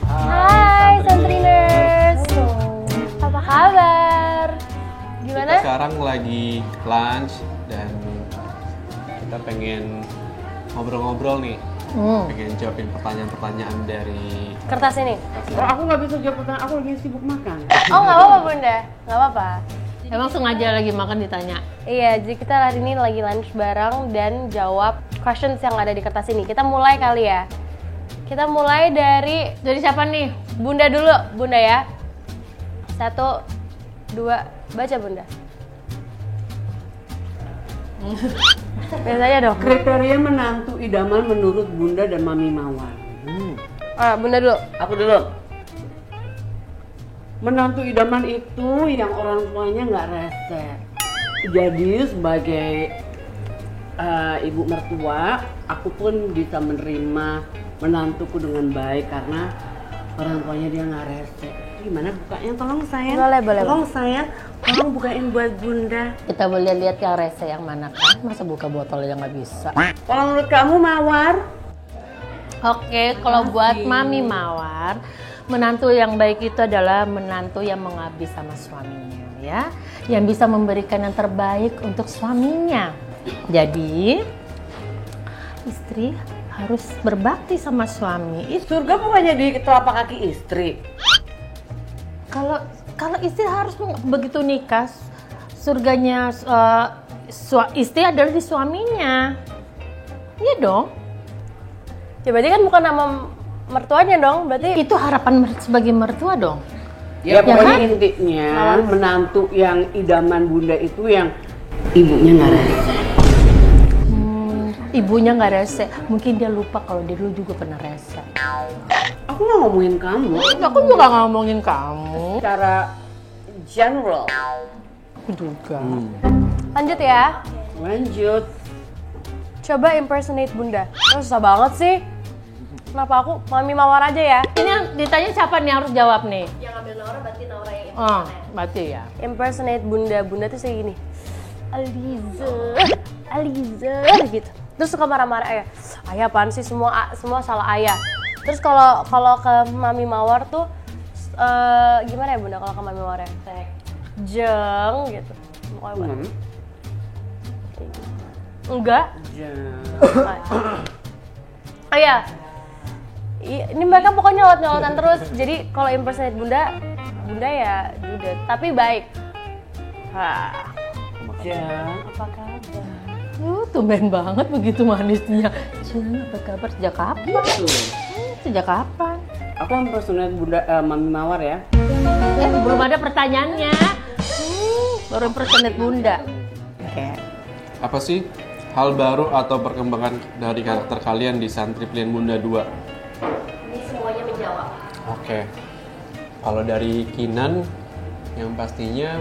Hai Santriners, apa kabar? Gimana? Kita sekarang lagi lunch dan kita pengen ngobrol-ngobrol nih. Pengen jawabin pertanyaan-pertanyaan dari Kertas ini? Oh, aku nggak bisa jawab pertanyaan, aku lagi sibuk makan. Oh nggak apa-apa bunda, nggak apa-apa. Emang sengaja lagi makan ditanya? Iya, jadi kita hari ini lagi lunch bareng dan jawab questions yang ada di kertas ini. Kita mulai kali ya. Kita mulai dari Siapa nih? Bunda dulu, Bunda ya. 1, 2, baca Bunda. Biasanya dong. Kriteria menantu idaman menurut Bunda dan Mami Mawar. Bunda dulu. Aku dulu. Menantu idaman itu yang orang tuanya nggak rese. Jadi sebagai ibu mertua, aku pun bisa menerima menantuku dengan baik karena orang tuanya dia nggak rese. Gimana bukanya? Tolong sayang. Boleh. Tolong sayang. Tolong bukain buat Bunda. Kita boleh lihat yang rese yang mana kan? Masa buka botol yang nggak bisa? Kalau menurut kamu Mawar? Oke, kalau buat Mami Mawar, menantu yang baik itu adalah menantu yang mengabdi sama suaminya, ya, yang bisa memberikan yang terbaik untuk suaminya. Jadi, istri harus berbakti sama suami. Surga bukannya di telapak kaki istri. Kalau istri harus begitu nikah, surganya istri adalah di suaminya. Iya dong. Ya berarti kan bukan nama mertuanya dong, berarti Itu harapan sebagai mertua dong. Ya pokoknya kan? intinya menantu yang idaman Bunda itu yang ibunya nggak rese. Ibunya nggak rese, mungkin dia lupa kalau dia dulu juga pernah rese. Aku nggak ngomongin kamu. Aku juga nggak ngomongin kamu. Secara general. Aku juga. lanjut ya. Lanjut. Coba impersonate Bunda. Susah banget sih. Kenapa aku Mami Mawar aja ya? Ini yang ditanya siapa nih harus jawab nih? Yang ambil Naura berarti Naura yang Oh, berarti ya. impersonate Bunda. Bunda tuh kayak gini. Aliza gitu. Terus suka marah-marah ayah. Ayah apaan sih, semua salah ayah. Terus kalau ke Mami Mawar tuh gimana ya Bunda kalau ke Mami Mawar ya? Jeng gitu. Pokoknya enggak. Oh iya. Ini mereka pokoknya nyolot-nyolotan terus. Jadi kalau impersonate Bunda ya judet, tapi baik. Apa kabar? Tumben banget begitu manisnya. Cina, apa kabar? Sejak kapan? Sejak kapan? Aku impersonate Bunda Mami Mawar ya. Belum ada pertanyaannya. Baru impersonate Bunda. Oke. apa sih hal baru atau perkembangan dari karakter kalian di Santri Pilihan Bunda 2? Ini semuanya menjawab. Oke. Kalau dari Kinan, yang pastinya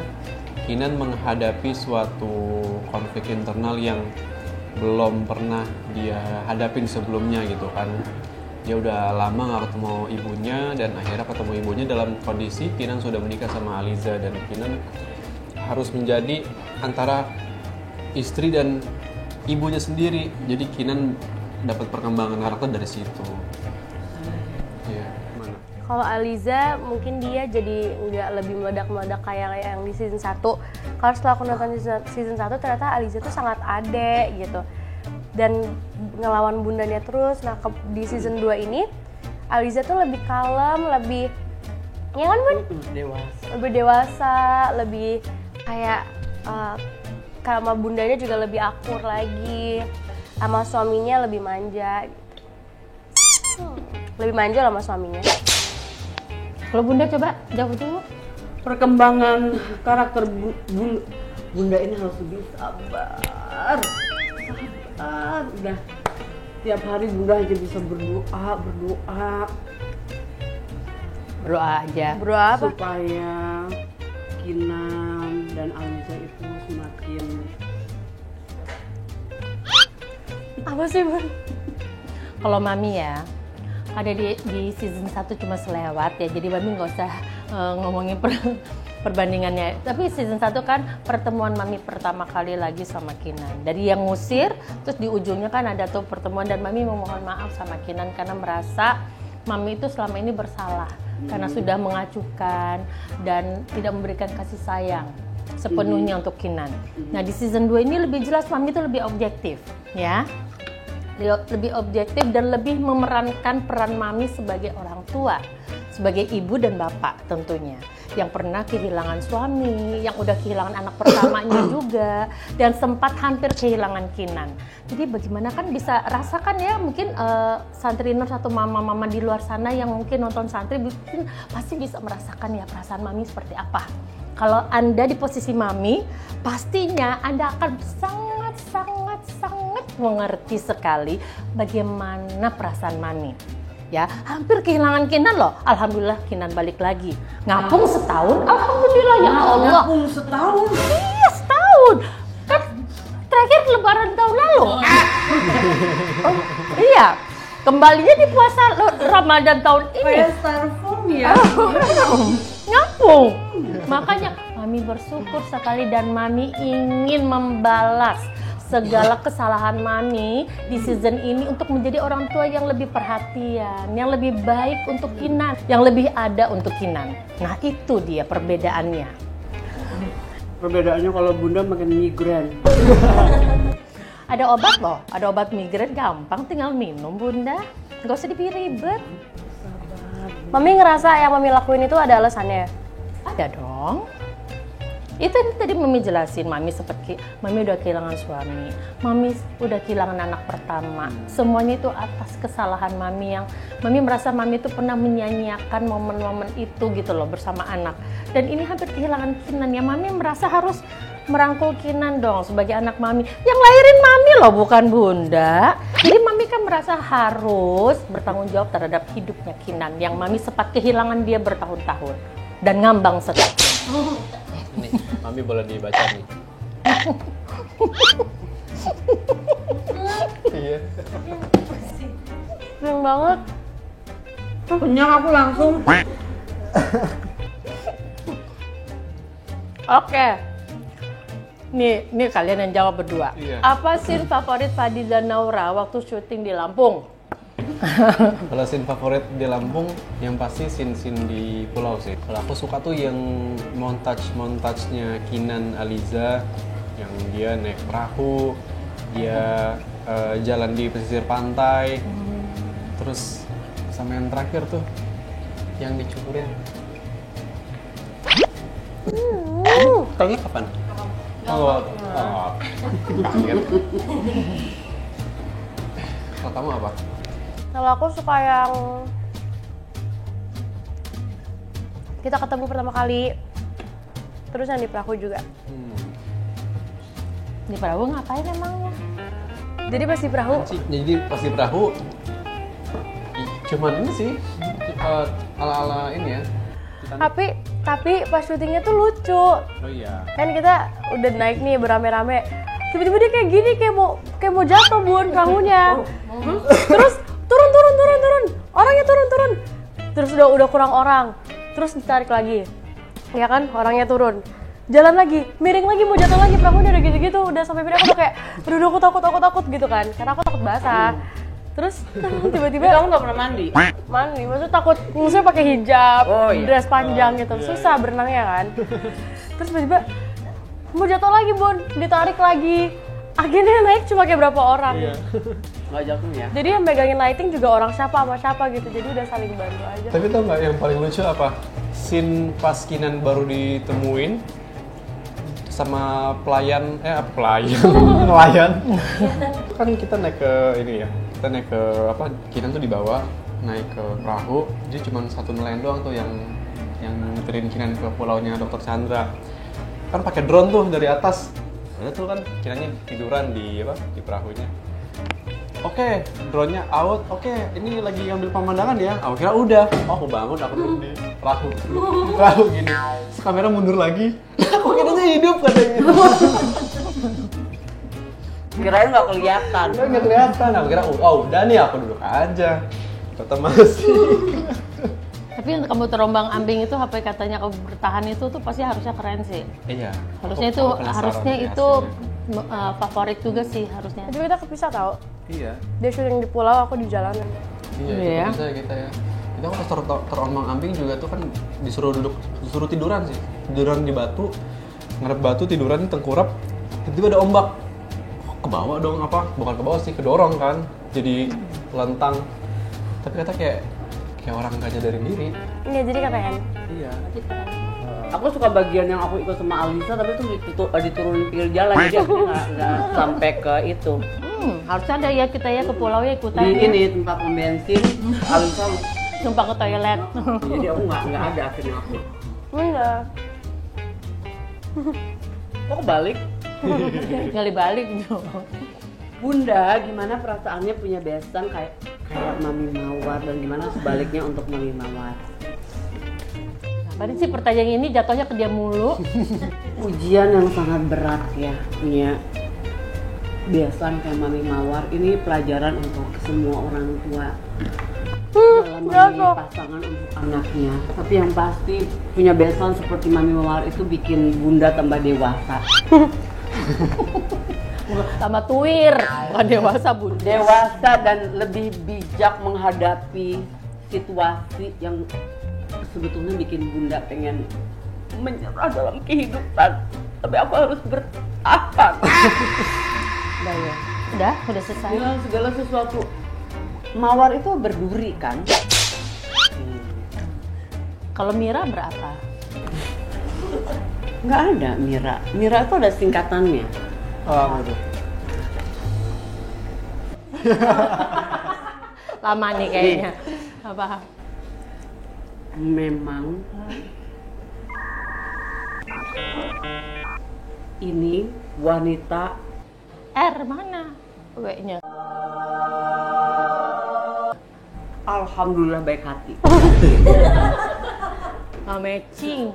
Kinan menghadapi suatu konflik internal yang belum pernah dia hadapin sebelumnya gitu kan. Dia udah lama gak ketemu ibunya dan akhirnya ketemu ibunya dalam kondisi Kinan sudah menikah sama Aliza dan Kinan harus menjadi antara istri dan ibunya sendiri. Jadi Kinan dapat perkembangan karakter dari situ. Iya, gimana? Kalau Aliza mungkin dia jadi nggak lebih meledak-meledak kayak yang di season 1. Kalau setelah aku nonton season 1 ternyata Aliza tuh sangat adek gitu. Dan ngelawan bundanya terus. Nah di season 2 ini Aliza tuh lebih kalem, lebih ya kan Bun? Lebih dewasa, lebih kayak sama bundanya juga lebih akur lagi. Sama suaminya lebih manja gitu. Lebih manja lah sama suaminya. Kalau Bunda coba jawab dulu. Perkembangan karakter Bunda ini harus lebih sabar. Udah tiap hari Bunda aja bisa berdoa. Berdoa aja. Bro apa? Supaya Kinan dan Aliza itu semakin Apa sih Bun? Kalau Mami ya, ada di season 1 cuma selewat ya, jadi Mami nggak usah ngomongin perbandingannya. Tapi season 1 kan pertemuan Mami pertama kali lagi sama Kinan. Dari yang ngusir, terus di ujungnya kan ada tuh pertemuan dan Mami memohon maaf sama Kinan karena merasa Mami itu selama ini bersalah karena sudah mengacuhkan dan tidak memberikan kasih sayang sepenuhnya untuk Kinan. Nah di season 2 ini lebih jelas Mami itu lebih objektif, ya. Lebih objektif dan lebih memerankan peran Mami sebagai orang tua, sebagai ibu dan bapak tentunya, yang pernah kehilangan suami, yang udah kehilangan anak pertamanya juga, dan sempat hampir kehilangan Kinan. Jadi bagaimana kan bisa rasakan ya, mungkin santriners atau mama-mama di luar sana yang mungkin nonton santri mungkin pasti bisa merasakan ya perasaan Mami seperti apa. Kalau Anda di posisi Mami, pastinya Anda akan sangat mengerti sekali bagaimana perasaan Mami. Ya, hampir kehilangan Kinan loh. Alhamdulillah Kinan balik lagi. Ngapung setahun, alhamdulillah ya Allah. Ngapung setahun? Iya, setahun. Kan terakhir lebaran tahun lalu. Oh, iya. Kembalinya di puasa Ramadan tahun ini. Kayak styrofoam ya. Ngapung. Makanya Mami bersyukur sekali dan Mami ingin membalas segala kesalahan Mami di season ini untuk menjadi orang tua yang lebih perhatian, yang lebih baik untuk Kinan, yang lebih ada untuk Kinan. Nah itu dia perbedaannya. Perbedaannya kalau Bunda makin migren. Ada obat loh, ada obat migrain gampang, tinggal minum Bunda. Gak usah ribet. Mami ngerasa yang Mami lakuin itu ada alasannya? Ada dong. Itu yang tadi Mami jelasin, Mami seperti Mami udah kehilangan suami, Mami udah kehilangan anak pertama. Semuanya itu atas kesalahan Mami yang Mami merasa Mami itu pernah menyanyiakan momen-momen itu gitu loh bersama anak. Dan ini hampir kehilangan Kinan ya, Mami merasa harus merangkul Kinan dong sebagai anak Mami. Yang lahirin Mami loh, bukan Bunda. Jadi Mami kan merasa harus bertanggung jawab terhadap hidupnya Kinan yang Mami sempat kehilangan dia bertahun-tahun dan ngambang sekali. Nih, Mami boleh dibaca nih. Iya. Seneng banget. Kenyang aku langsung. Oke. Nih kalian yang jawab berdua. Iya. Apa scene favorit Fadi dan Naura waktu syuting di Lampung? Kalau scene favorit di Lampung, yang pasti scene-scene di pulau sih. Kalau aku suka tuh yang montage-nya Kinan Aliza, yang dia naik perahu, dia jalan di pesisir pantai, terus sama yang terakhir tuh, yang dicukurin. Tahunya kapan? Kalau kamu apa? Kalau aku suka yang kita ketemu pertama kali, terus yang di perahu juga. Di perahu ngapain emangnya? Jadi pas di perahu, Jadi pas di perahu, cuman ini sih ala-ala ini ya. tapi pas syutingnya tuh lucu. Oh iya. Kan kita udah naik nih berame-rame, tiba-tiba dia kayak gini, kayak mau jatuh Bun perahunya. Terus turun, orangnya turun. Terus udah kurang orang, terus ditarik lagi, ya kan, orangnya turun, jalan lagi, miring lagi, mau jatuh lagi, perahunya udah gitu-gitu, udah sampai pindah, aku udah kayak, aduh aku takut gitu kan, karena aku takut basah. Terus tiba-tiba Kamu nggak pernah mandi? maksudnya pakai hijab, Oh, iya. dress panjang gitu, susah berenangnya kan. Terus tiba-tiba mau jatuh lagi Bun, ditarik lagi, akhirnya naik cuma kayak berapa orang. Iya. Nggak jatuh ya? Jadi yang megangin lighting juga orang siapa sama siapa gitu, jadi udah saling bantu aja. Tapi tau nggak yang paling lucu apa? Scene pas Kinan baru ditemuin sama pelayan, nelayan. Kan kita naik ke ini ya, kita naik ke apa? Kinan tuh dibawa naik ke perahu, jadi cuma satu nelayan doang tuh yang nganterin Kinan ke pulaunya Dr. Chandra. Kan pakai drone tuh dari atas. Ada tuh kan Kinannya tiduran di perahunya. Oke, drone-nya out. Oke, ini lagi ngambil pemandangan ya. Aku kira udah. Oh, aku bangun, aku duduk di perahu. Perahu gini. Terus kamera mundur lagi. Aku kiranya hidup katanya. Kirain nggak kelihatan. Nggak kelihatan. Aku kira, oh udah nih aku duduk aja. Kata masih. Tapi yang kamu terombang ambing itu apa katanya kamu bertahan itu tuh pasti harusnya keren sih. Iya. Harusnya itu favorit juga sih harusnya. Tapi kita kepisah tau, Iya. dia syuting di pulau, aku di jalanan. Iya, Iya. itu bisa kita ya. Itu pas terombang-ambing juga tuh kan disuruh tiduran sih. Tiduran di batu, ngarep batu, tiduran tengkurap, tiba-tiba ada ombak. Ke bawah dong apa? Bukan ke bawah sih, kedorong kan. Jadi lentang. Tapi kata kayak orang gak nyadarin diri. Iya, jadi keren. Iya. Aku suka bagian yang aku ikut sama Alisa, tapi itu diturunin pinggir jalan, jadi aku nggak sampai ke itu. Harusnya ada ya kita ya ke pulau ya ikutan. Di ini tempat pom bensin, Alisa, Numpang ke toilet. jadi aku nggak ada akhirnya aku. Enggak. Kok kebalik? Kali balik dong. Bunda, gimana perasaannya punya besan kayak Mami Mawar dan gimana sebaliknya untuk Mami Mawar? Tadi sih pertanyaan ini jatuhnya ke dia mulu. Ujian yang sangat berat ya punya besan kayak Mami Mawar. Ini pelajaran untuk semua orang tua dalam memilih pasangan untuk anaknya. Tapi yang pasti punya besan seperti Mami Mawar itu bikin Bunda tambah dewasa. Sama tuir, bukan dewasa Bun. Dewasa dan lebih bijak menghadapi situasi yang sebetulnya bikin Bunda pengen menyerah dalam kehidupan. Tapi aku harus bertahan. Udah ya? Udah selesai. Segala sesuatu. Mawar itu berduri kan? Kalau Mira berapa? Nggak ada Mira. Mira itu ada singkatannya. Oh, aduh. Lama nih kayaknya. Apa? Memang ini wanita R mana? W-nya. alhamdulillah baik hati. Nggak matching.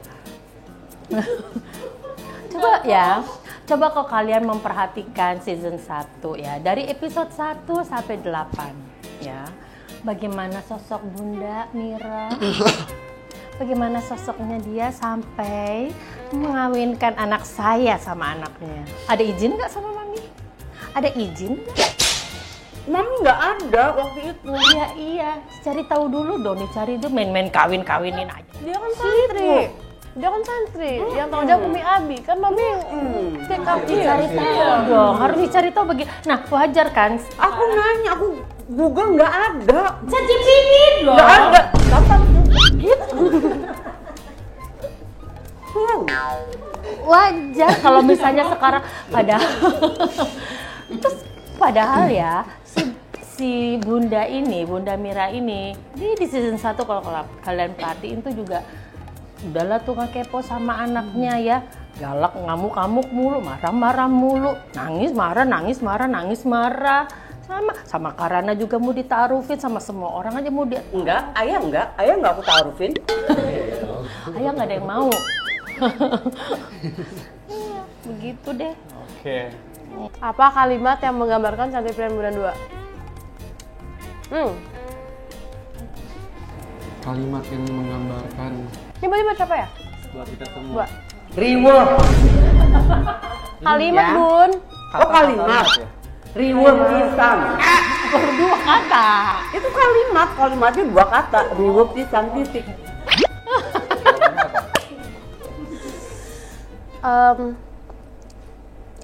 Coba kalau kalian memperhatikan season 1 ya, dari episode 1 sampai 8 ya. Bagaimana sosok Bunda Mira? Bagaimana sosoknya dia sampai mengawinkan anak saya sama anaknya? Ada izin nggak sama Mami? Ada izin nggak? Mami nggak ada waktu itu. Iya, cari tahu dulu dong, cari itu main-main kawin-kawinin aja. Dia kan santri. Yang tahu jawab Umi Abi. Kan Mami Dicari tahu dong, harus dicari tahu Nah, wajar kan? Aku nanya, aku Google nggak ada. ChatGPT loh. Nggak ada. Kapan gitu? Wajar kalau misalnya sekarang padahal ya si Bunda Mira ini di season 1 kalau kalian perhatiin tuh juga udahlah tuh nggak kepo sama anaknya ya, galak, ngamuk-ngamuk mulu, marah-marah mulu, nangis marah sama Karana juga mau ditaarufin, sama semua orang aja mau dia. Ayah nggak aku taarufin. Ayah nggak ada yang mau. Iya, begitu deh. Oke. Apa kalimat yang menggambarkan Cantik Pilihan Bunda 2? Kalimat yang menggambarkan Ini buat siapa ya? buat kita semua. Reward. Kalimat Ya. Bun. Oh kalimat. Reward pisan. Berdua kata. Itu kalimatnya 2 kata. Reward pisan titik.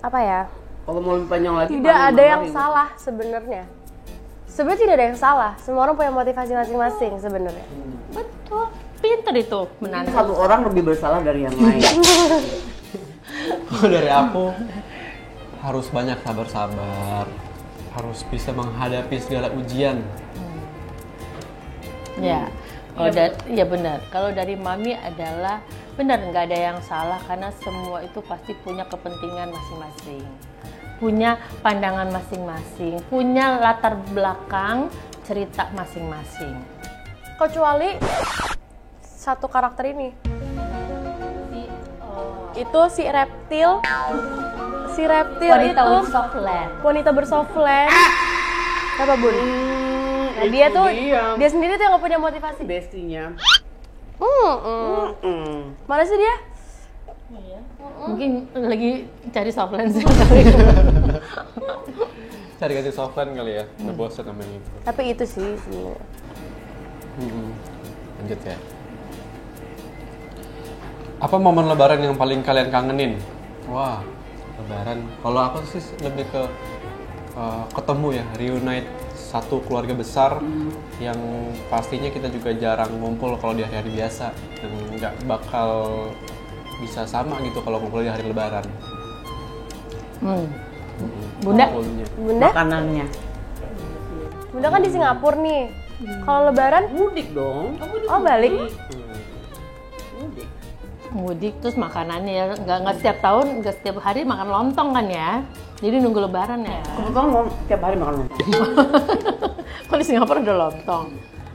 Apa ya? Kalau mau lebih panjang lagi. Tidak ada yang salah sebenarnya. Sebenarnya tidak ada yang salah. Semua orang punya motivasi masing-masing sebenarnya. Betul. Pinter itu menantu. Satu orang lebih bersalah dari yang lain. Kalau dari aku harus banyak sabar-sabar, harus bisa menghadapi segala ujian. Ya, ya benar. Kalau dari Mami adalah benar, nggak ada yang salah karena semua itu pasti punya kepentingan masing-masing, punya pandangan masing-masing, punya latar belakang cerita masing-masing. Kecuali satu karakter ini. Itu si reptil. Wanita itu Softland. wanita bersoftland. Apa Bun? Nah, dia tuh dia sendiri tuh yang gak punya motivasi. Bestinya. Mana sih dia? Mungkin lagi cari Softland sih. Cari ganti softland kali ya, udah bosan namanya itu. Tapi itu sih sebenarnya. Lanjut ya. Apa momen lebaran yang paling kalian kangenin? Wah, lebaran. Kalau aku sih lebih ke ketemu ya, reunite satu keluarga besar yang pastinya kita juga jarang ngumpul kalau di hari-hari biasa dan nggak bakal bisa sama gitu kalau ngumpul di hari lebaran. Bunda? Ngumpulnya. Bunda? Makanannya. Bunda kan di Singapura nih. Kalau lebaran, Mudik dong. oh balik. Mudik. Mudik terus makanannya ya nggak setiap tahun, nggak setiap hari makan lontong kan ya. Jadi nunggu lebaran ya. Kebetulan mau tiap hari makan lontong. Kalau di Singapura ada lontong.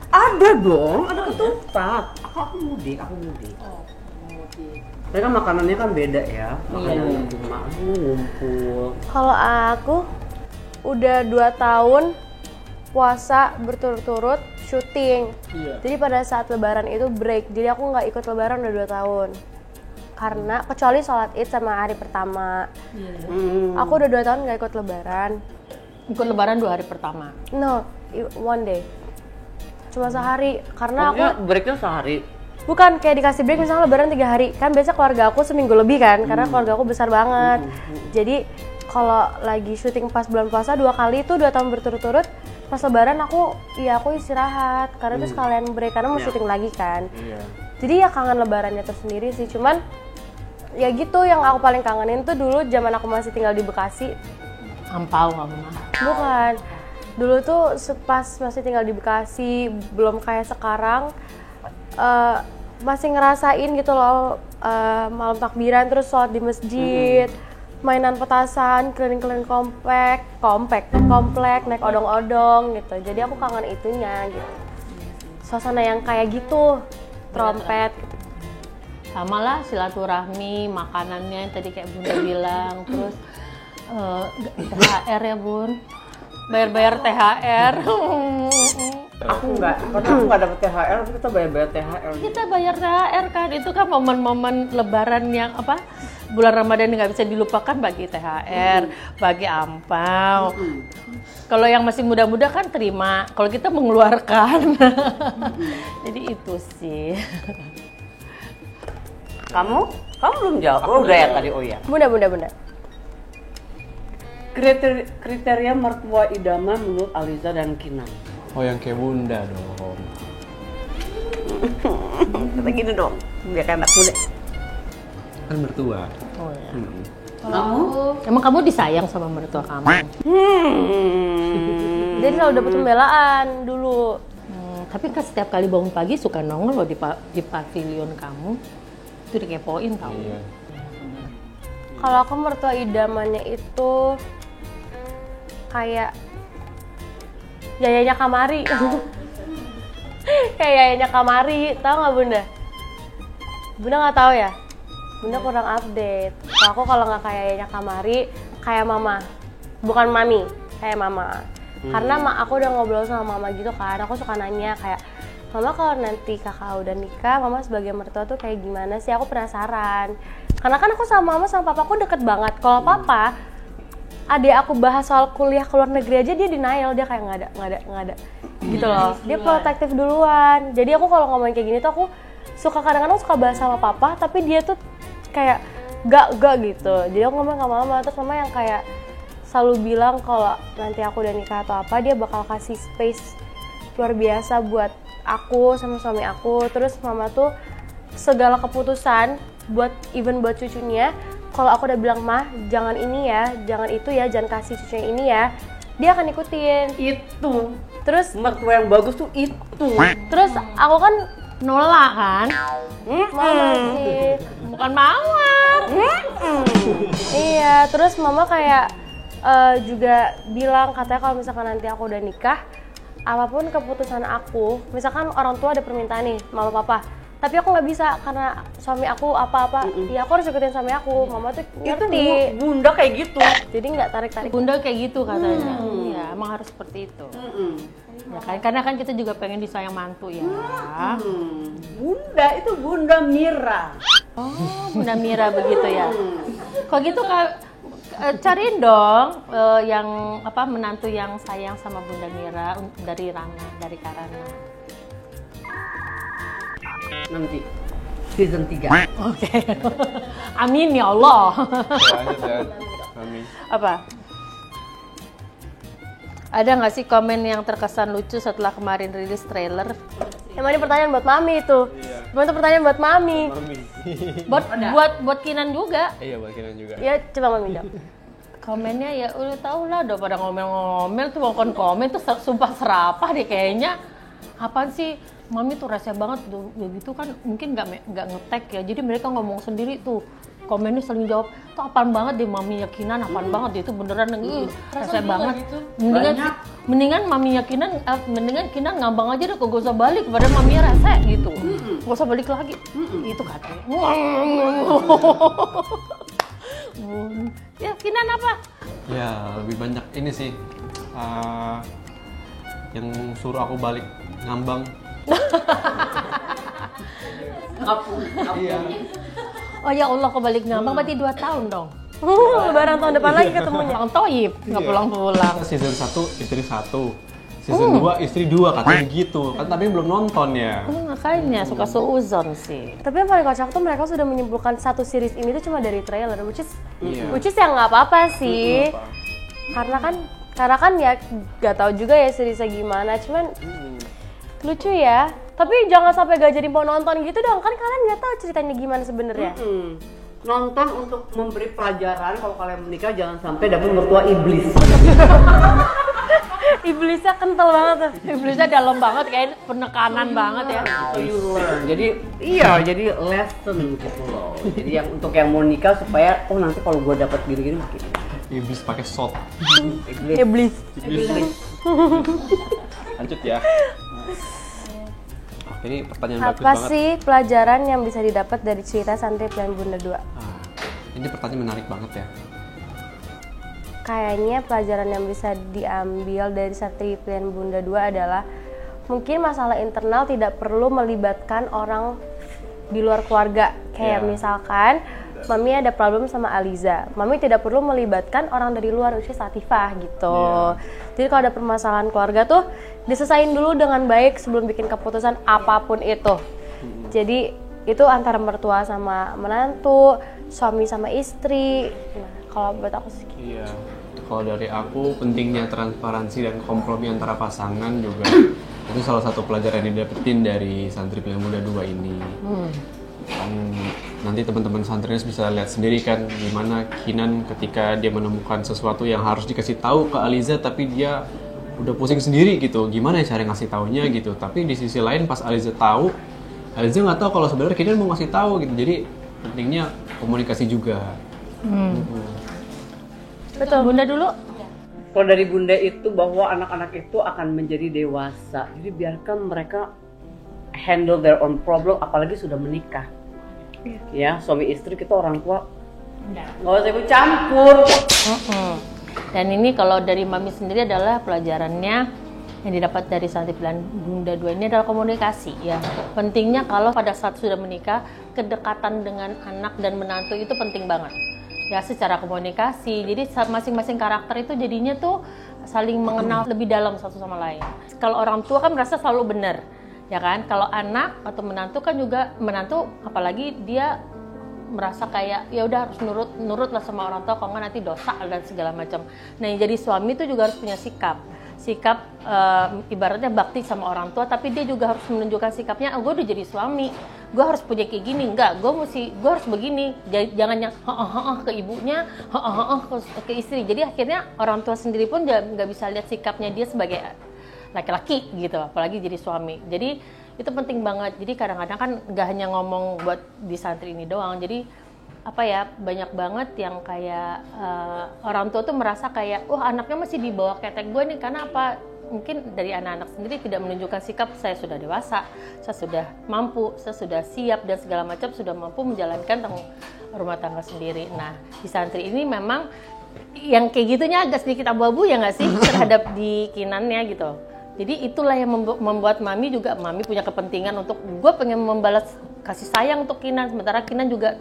Ada dong, ada ketupat. Aku mudik. Tapi kan makanannya kan beda ya. Makanan rumah ngumpul. Kalau aku udah 2 tahun puasa berturut-turut syuting. Jadi pada saat lebaran itu break. Jadi aku nggak ikut lebaran udah 2 tahun. Karena kecuali sholat id sama hari pertama. Aku udah 2 tahun nggak ikut lebaran. Ikut lebaran 2 hari pertama. No, one day. Cuma sehari. Karena Maksudnya aku breaknya sehari. bukan kayak dikasih break misalnya lebaran 3 hari. Kan biasa keluarga aku seminggu lebih kan. Karena keluarga aku besar banget. Jadi kalau lagi syuting pas bulan puasa 2 kali itu 2 tahun berturut-turut. Pas lebaran aku istirahat. Karena itu sekalian break karena mau syuting lagi kan. Jadi ya kangen lebarannya itu sendiri sih. Cuman ya gitu yang aku paling kangenin tuh dulu zaman aku masih tinggal di Bekasi. Ampau kamu mah. Bukan. Dulu tuh pas masih tinggal di Bekasi, belum kayak sekarang, masih ngerasain gitu loh malam takbiran terus sholat di masjid, mainan petasan, keliling-keliling komplek, naik odong-odong gitu. Jadi aku kangen itunya gitu. Suasana yang kayak gitu, trompet. Sama lah silaturahmi, makanannya yang tadi kayak Bunda bilang, terus THR ya Bun, bayar-bayar THR. Aku enggak, karena aku enggak dapet THR, tapi kita bayar THR. Kita bayar THR kan, itu kan momen-momen lebaran yang apa, bulan Ramadan nggak bisa dilupakan bagi THR, bagi ampau. Kalau yang masih muda-muda kan terima, kalau kita mengeluarkan. Jadi itu sih. Kamu belum jawab. Oh, udah ya tadi. Oh ya. Bunda. Kriteria mertua idaman menurut Aliza dan Kinan. Oh, yang kayak Bunda dong. Kita gini dong, biar kayak anak muda. Kan mertua. Oh ya. Kamu? Emang kamu disayang sama mertua kamu? Jadi selalu dapat pembelaan dulu. Tapi kan setiap kali bangun pagi suka nongol loh di pavilion kamu. Itu dikepoin tau. Iya. Kalau aku mertua idamannya itu kayak yayanya Kamari. Kayak yayanya Kamari, tahu nggak Bunda? Bunda nggak tahu ya? Bunda kurang update. Kalau nggak kayak yayanya Kamari, kayak mama. Bukan mami, kayak mama. Karena aku udah ngobrol sama mama gitu kan, aku suka nanya kayak, Mama kalau nanti kakak udah nikah, Mama sebagai mertua tuh kayak gimana sih? Aku penasaran. Karena kan aku sama Mama sama Papa aku deket banget. Kalau Papa, adik aku bahas soal kuliah ke luar negeri aja dia denial, dia kayak nggak ada gitu loh. Dia protektif duluan. Jadi aku kalau ngomong kayak gini tuh aku suka kadang-kadang suka bahas sama Papa, tapi dia tuh kayak gak gitu. Jadi aku ngomong sama Mama, terus Mama yang kayak selalu bilang kalau nanti aku udah nikah atau apa, dia bakal kasih space luar biasa buat aku sama suami aku. Terus Mama tuh segala keputusan buat cucunya, kalau aku udah bilang mah jangan ini ya, jangan itu ya, jangan kasih cucunya ini ya, dia akan ikutin. Itu Terus mertua yang bagus tuh itu. terus aku kan Nolak kan? Mama sih Bukan mawar. iya, terus Mama kayak juga bilang katanya kalau misalkan nanti aku udah nikah, apapun keputusan aku, misalkan orang tua ada permintaan nih, Mama Papa, tapi aku nggak bisa karena suami aku apa-apa, ya aku harus ikutin suami aku. Mama tuh ngerti. Itu Bunda kayak gitu. Jadi nggak tarik-tarik. Bunda kayak gitu katanya. Iya, emang harus seperti itu. Ya kan, karena kan kita juga pengen disayang mantu ya. Bunda itu Bunda Mira. Oh, Bunda Mira begitu ya. Kalau gitu cariin dong yang apa menantu yang sayang sama Bunda Mira dari Rana, dari Karana. nanti season 3. Oke. Amin ya Allah. Lanjut ya. Mami. Apa? Ada nggak sih komen yang terkesan lucu setelah kemarin rilis trailer? Emang ini pertanyaan buat Mami itu. Emang itu pertanyaan buat Mami. Mami. Buat Kinan juga. Iya, buat Kinan juga. Ya coba Mami dong. Komennya ya udah tau lah, udah pada ngomel-ngomel tuh, komen tuh sumpah serapah deh kayaknya. Apaan sih, Mami tuh rese banget tuh, begitu kan mungkin nggak nge-tag ya, jadi mereka ngomong sendiri tuh, komennya saling jawab, tuh apaan banget deh Mami Yakinan, apaan banget itu beneran, rese banget. Gitu. Mendingan Mami Yakinan, mendingan Kinan ngambang aja deh, kok gak usah balik, pada Mami rese gitu, gak usah balik lagi, itu katanya. Ya, Kinan apa? Ya, lebih banyak ini sih yang suruh aku balik ngambang. Iya. Oh ya Allah, kebalik ngambang berarti 2 tahun dong. Lebaran tahun depan lagi ketemunya. Pulang toib, nggak pulang-pulang. Season 1 istri 1, season 2 istri 2 katanya gitu. Kan tapi belum nonton ya. Makanya suka suuzon sih. Tapi yang paling kocak tuh mereka sudah menyimpulkan satu series ini tuh cuma dari trailer, which Iya. is yang nggak apa-apa sih. Karena kan ya nggak tahu juga ya seriesnya gimana, cuman lucu ya. Tapi jangan sampai gak jadi mau nonton gitu dong, kan kalian nggak tahu ceritanya gimana sebenarnya. Nonton untuk memberi pelajaran kalau kalian menikah jangan sampai dapat mertua iblis. Iblisnya kental banget tuh. Iblisnya dalam banget, kayak penekanan banget ya. You learn. Jadi jadi lesson gitu loh. Jadi yang untuk yang mau nikah supaya nanti kalau gue dapat gini-gini makin Iblis pakai shot. Iblis. Lanjut ya. Oke, ini pertanyaan bagus Apa banget. sih pelajaran yang bisa didapat dari cerita Santri Pilihan Bunda 2? Ini pertanyaan menarik banget ya. Kayaknya pelajaran yang bisa diambil dari Santri Pilihan Bunda 2 adalah mungkin masalah internal tidak perlu melibatkan orang di luar keluarga. Kayak misalkan Mami ada problem sama Aliza, Mami tidak perlu melibatkan orang dari luar, which is Latifah gitu. Jadi kalau ada permasalahan keluarga tuh diselesain dulu dengan baik sebelum bikin keputusan apapun itu. Jadi itu antara mertua sama menantu, suami sama istri. Nah, kalau buat aku sih. Iya. Kalau dari aku pentingnya transparansi dan kompromi antara pasangan juga itu salah satu pelajaran yang didapetin dari Santri Pilihan Bunda 2 ini. Nanti teman-teman santrinya bisa lihat sendiri kan gimana Kinan ketika dia menemukan sesuatu yang harus dikasih tahu ke Aliza tapi dia udah pusing sendiri gitu, gimana ya cara ngasih taunya gitu. Tapi di sisi lain pas Aliza tahu, Aliza nggak tahu kalau sebenarnya Kinan mau ngasih tahu gitu. Jadi pentingnya komunikasi juga. Betul. Bunda dulu. Kalau dari Bunda itu bahwa anak-anak itu akan menjadi dewasa. Jadi biarkan mereka handle their own problem, apalagi sudah menikah. Ya, suami istri kita orang tua nggak usah ikut campur. Dan ini kalau dari Mami sendiri adalah pelajarannya yang didapat dari Santri Pilihan Bunda 2 ini adalah komunikasi ya. Pentingnya kalau pada saat sudah menikah, kedekatan dengan anak dan menantu itu penting banget. Ya secara komunikasi, jadi masing-masing karakter itu jadinya tuh saling mengenal lebih dalam satu sama lain. Kalau orang tua kan merasa selalu benar, ya kan? Kalau anak atau menantu kan juga menantu, apalagi dia merasa kayak ya udah harus nurut lah sama orang tua, kalau nggak nanti dosa dan segala macam. Nah yang jadi suami itu juga harus punya sikap ibaratnya bakti sama orang tua, tapi dia juga harus menunjukkan sikapnya. Gue udah jadi suami, gue harus punya kayak gini, enggak, gue harus begini. Jangan yang ke ibunya, ke istri. Jadi akhirnya orang tua sendiri pun nggak bisa lihat sikapnya dia sebagai laki-laki gitu, apalagi jadi suami. Jadi itu penting banget. Jadi kadang-kadang kan nggak hanya ngomong buat di santri ini doang. Jadi apa ya, banyak banget yang kayak orang tua tuh merasa kayak anaknya masih di bawah ketek gue nih, karena apa, mungkin dari anak-anak sendiri tidak menunjukkan sikap saya sudah dewasa, saya sudah mampu, saya sudah siap dan segala macam, sudah mampu menjalankan rumah tangga sendiri. Nah di santri ini memang yang kayak gitunya agak sedikit abu-abu ya nggak sih terhadap di Kinannya gitu. Jadi itulah yang membuat Mami punya kepentingan untuk gue pengen membalas kasih sayang untuk Kinan, sementara Kinan juga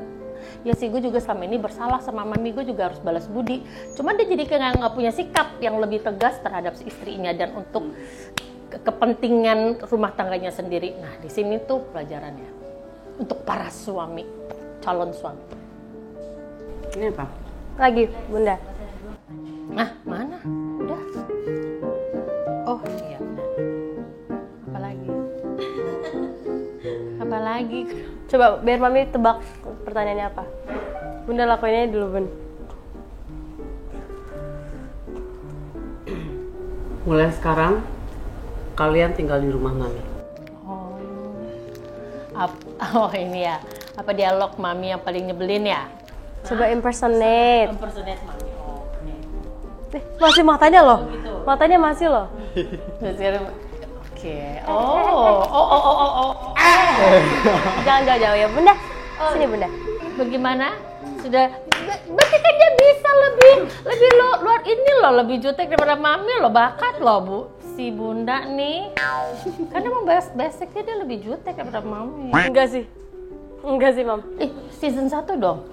ya sih, gue juga selama ini bersalah sama Mami, gue juga harus balas budi. Cuman dia jadi kayak nggak punya sikap yang lebih tegas terhadap si istrinya dan untuk kepentingan rumah tangganya sendiri. Nah di sini tuh pelajarannya. untuk para suami, calon suami. Ini apa? Lagi, Bunda. Nah, mana? Udah. Oh, iya udah. Apa lagi? Apa lagi? Coba biar Mami tebak pertanyaannya apa. Bunda lakuinnya dulu, Bun. Mulai sekarang kalian tinggal di rumah Mami. Oh ini ya. Apa dialog Mami yang paling nyebelin ya? Coba impersonate. Impersonate Mami. Oh, nih. Masih matanya loh. Matanya masih loh. Oke. Oh. Jangan jauh-jauh ya, Bunda. Sini, Bunda. Bagaimana? Sudah berarti kan dia bisa lebih luar ini loh, lebih jutek daripada Mami loh, bakat loh Bu si Bunda nih. Kan emang basicnya dia lebih jutek daripada Mami. Enggak sih, Mam. Season 1 dong.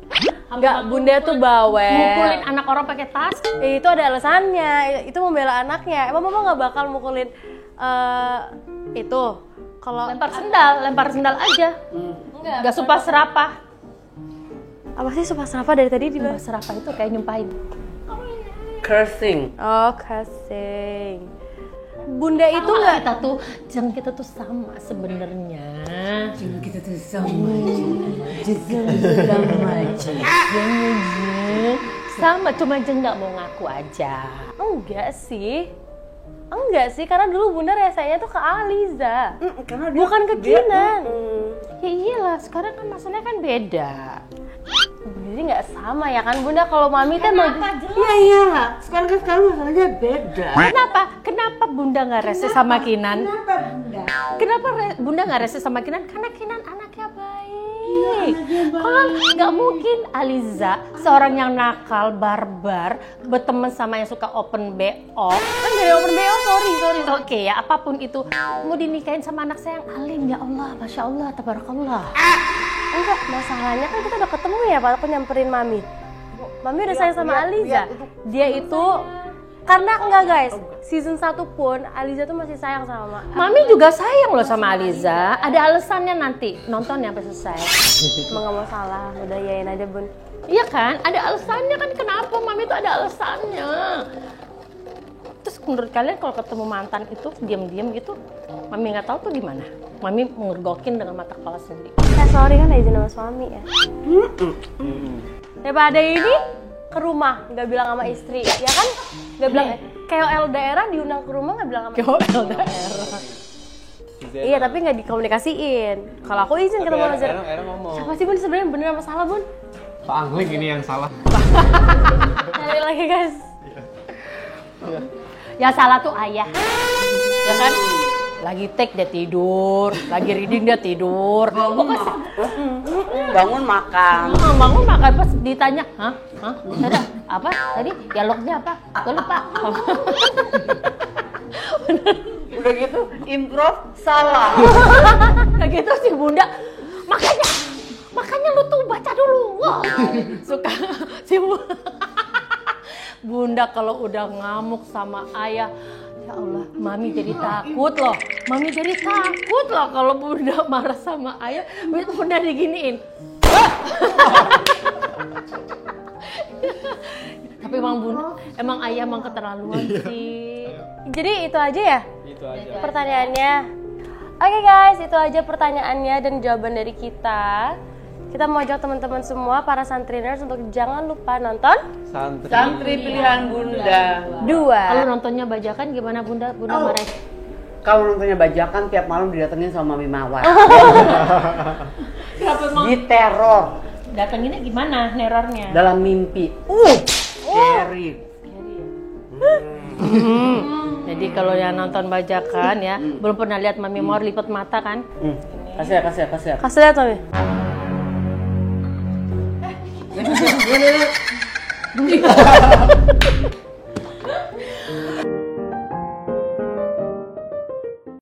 Enggak, Bunda tuh bawel. Mukulin anak orang pakai tas. Itu ada alasannya. Itu membela anaknya. Emang Mama nggak bakal mukulin itu. Kalau Lempar sendal aja. Enggak sumpah serapah. apa sih sumpah serapah dari tadi Sumpah dibahas? serapah itu kayak nyumpahin. Cursing. Oh, cursing. Bunda itu nggak kita tuh sama sebenarnya. Kita tuh sama. Sama, cuma aja nggak mau ngaku aja. Enggak sih, karena dulu Bunda resenya tuh ke Aliza. Karena Bukan ke Kinan. Ya iyalah, sekarang kan masalahnya kan beda. Jadi nggak sama ya kan Bunda, kalau Mami kan mau Iya. Sekarang masalahnya beda. Kenapa Bunda nggak rese sama Kinan? Kenapa Bunda nggak rese sama Kinan? Karena Kinan anaknya baik. Kalau nggak mungkin Aliza, seorang yang nakal, barbar, berteman sama yang suka open BO. kan dari open BO, sorry. Oke ya, apapun itu, mau dinikahin sama anak saya yang alim, ya Allah, Masya Allah, Tabarakallah. Enggak, masalahnya kan kita udah ketemu ya Pak, aku nyamperin Mami. Mami udah sayang sama Aliza. Dia itu karena enggak guys, season 1 pun Aliza tuh masih sayang sama Mami juga sayang loh sama Aliza. Ada alasannya nanti, nonton ya sampai selesai. Emang gak mau salah, udah yain aja Bun. Iya kan? Ada alasannya kan, kenapa Mami tuh ada alasannya. Terus menurut kalian kalau ketemu mantan itu diam-diam gitu, Mami nggak tahu tuh gimana? Mami ngergokin dengan mata kepala sendiri. Sorry kan izin sama suami ya. Daripada ini ke rumah nggak bilang sama istri, ya kan? Nggak bilang KOL daerah diundang ke rumah nggak bilang sama KOL daerah. Iya tapi nggak dikomunikasiin. Kalau aku izin ketemu sama Zara. Era ngomong. Siapa sih Bun sebenarnya bener apa salah Bun? Pak Angling ini yang salah. Cari lagi guys. Ya salah tuh ayah, ya kan? Lagi take dia tidur, lagi reading dia tidur. Bangun makan. Bangun makan pas ditanya, hah? Ada apa? Tadi dialognya apa? Gue lupa. Udah gitu, improv salah. Kayak gitu sih Bunda. Makanya lu tuh baca dulu. Wah, suka si Bunda kalau udah ngamuk sama ayah, ya Allah, Mami jadi takut loh. Mami jadi takut loh kalau Bunda marah sama ayah, Bunda diginiin. Tapi emang ayah emang keterlaluan sih. Jadi itu aja ya? Itu aja. Pertanyaannya. Oke guys, itu aja pertanyaannya dan jawaban dari kita. Kita mau ajak teman-teman semua para santriners untuk jangan lupa nonton Santri pilihan Bunda. 2. Kalau nontonnya bajakan gimana Bunda? Bunda marah. Kalau nontonnya bajakan tiap malam didatengin sama Mami Mawar. Diteror Datanginnya gimana nerornya? dalam mimpi. Scary. Jadi kalau yang nonton bajakan ya, belum pernah lihat Mami Mawar lipat mata kan? Kasih ya. Kasih lihat Mami.